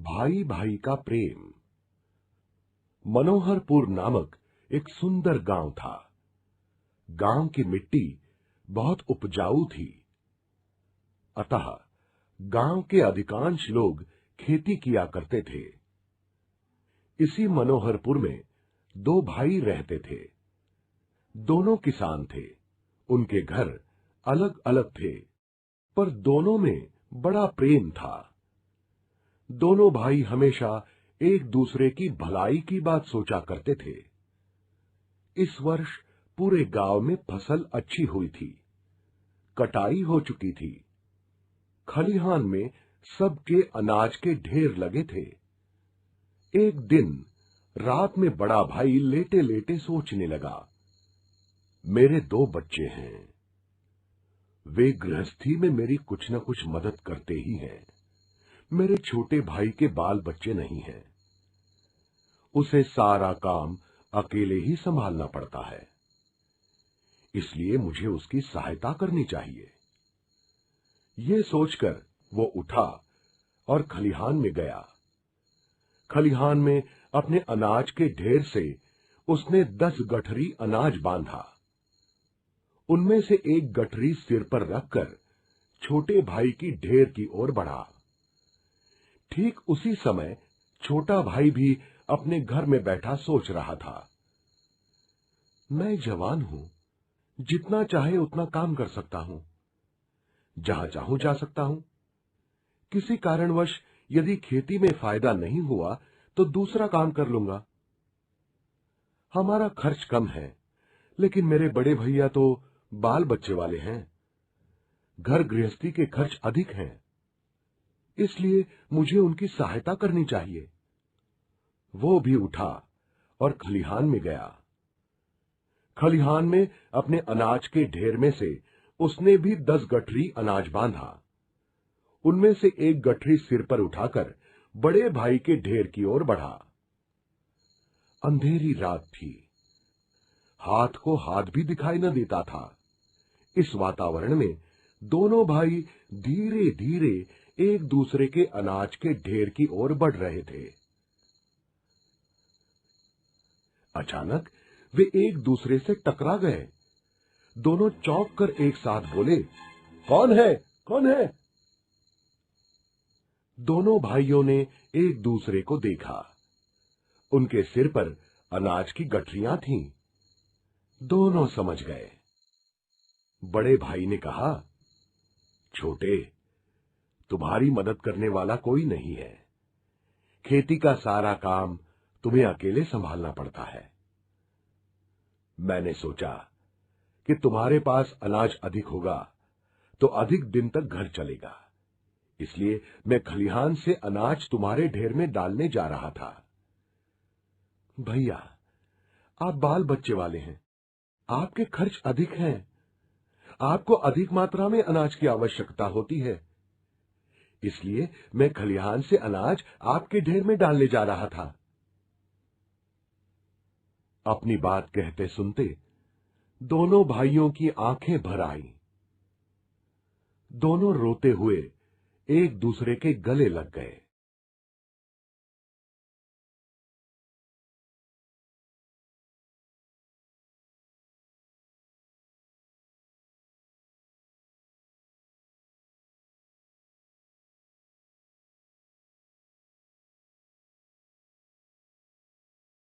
भाई भाई का प्रेम। मनोहरपुर नामक एक सुंदर गांव था। गांव की मिट्टी बहुत उपजाऊ थी, अतः गांव के अधिकांश लोग खेती किया करते थे। इसी मनोहरपुर में दो भाई रहते थे। दोनों किसान थे। उनके घर अलग अलग थे, पर दोनों में बड़ा प्रेम था। दोनों भाई हमेशा एक दूसरे की भलाई की बात सोचा करते थे। इस वर्ष पूरे गांव में फसल अच्छी हुई थी। कटाई हो चुकी थी। खलिहान में सबके अनाज के ढेर लगे थे। एक दिन रात में बड़ा भाई लेटे लेटे सोचने लगा, मेरे दो बच्चे हैं। वे गृहस्थी में मेरी कुछ न कुछ मदद करते ही हैं। मेरे छोटे भाई के बाल बच्चे नहीं हैं। उसे सारा काम अकेले ही संभालना पड़ता है, इसलिए मुझे उसकी सहायता करनी चाहिए। ये सोचकर वो उठा और खलिहान में गया। खलिहान में अपने अनाज के ढेर से उसने 10 गठरी अनाज बांधा। उनमें से एक गठरी सिर पर रखकर छोटे भाई की ढेर की ओर बढ़ा। ठीक उसी समय छोटा भाई भी अपने घर में बैठा सोच रहा था, मैं जवान हूं, जितना चाहे उतना काम कर सकता हूं, जहां चाहूं जा सकता हूं। किसी कारणवश यदि खेती में फायदा नहीं हुआ तो दूसरा काम कर लूंगा। हमारा खर्च कम है, लेकिन मेरे बड़े भैया तो बाल बच्चे वाले हैं। घर गृहस्थी के खर्च अधिक हैं, इसलिए मुझे उनकी सहायता करनी चाहिए। वो भी उठा और खलिहान में गया। खलिहान में अपने अनाज के ढेर में से उसने भी 10 गठरी अनाज बांधा। उनमें से एक गठरी सिर पर उठाकर बड़े भाई के ढेर की ओर बढ़ा। अंधेरी रात थी। हाथ को हाथ भी दिखाई न देता था। इस वातावरण में दोनों भाई धीरे धीरे एक दूसरे के अनाज के ढेर की ओर बढ़ रहे थे। अचानक वे एक दूसरे से टकरा गए। दोनों चौंक कर एक साथ बोले, कौन है, कौन है? दोनों भाइयों ने एक दूसरे को देखा। उनके सिर पर अनाज की गठरियां थीं। दोनों समझ गए। बड़े भाई ने कहा, छोटे, तुम्हारी मदद करने वाला कोई नहीं है। खेती का सारा काम तुम्हें अकेले संभालना पड़ता है। मैंने सोचा कि तुम्हारे पास अनाज अधिक होगा तो अधिक दिन तक घर चलेगा, इसलिए मैं खलिहान से अनाज तुम्हारे ढेर में डालने जा रहा था। भैया, आप बाल बच्चे वाले हैं, आपके खर्च अधिक हैं। आपको अधिक मात्रा में अनाज की आवश्यकता होती है, इसलिए मैं खलिहान से अनाज आपके ढेर में डालने जा रहा था। अपनी बात कहते सुनते दोनों भाइयों की आंखें भर आईं। दोनों रोते हुए एक दूसरे के गले लग गए।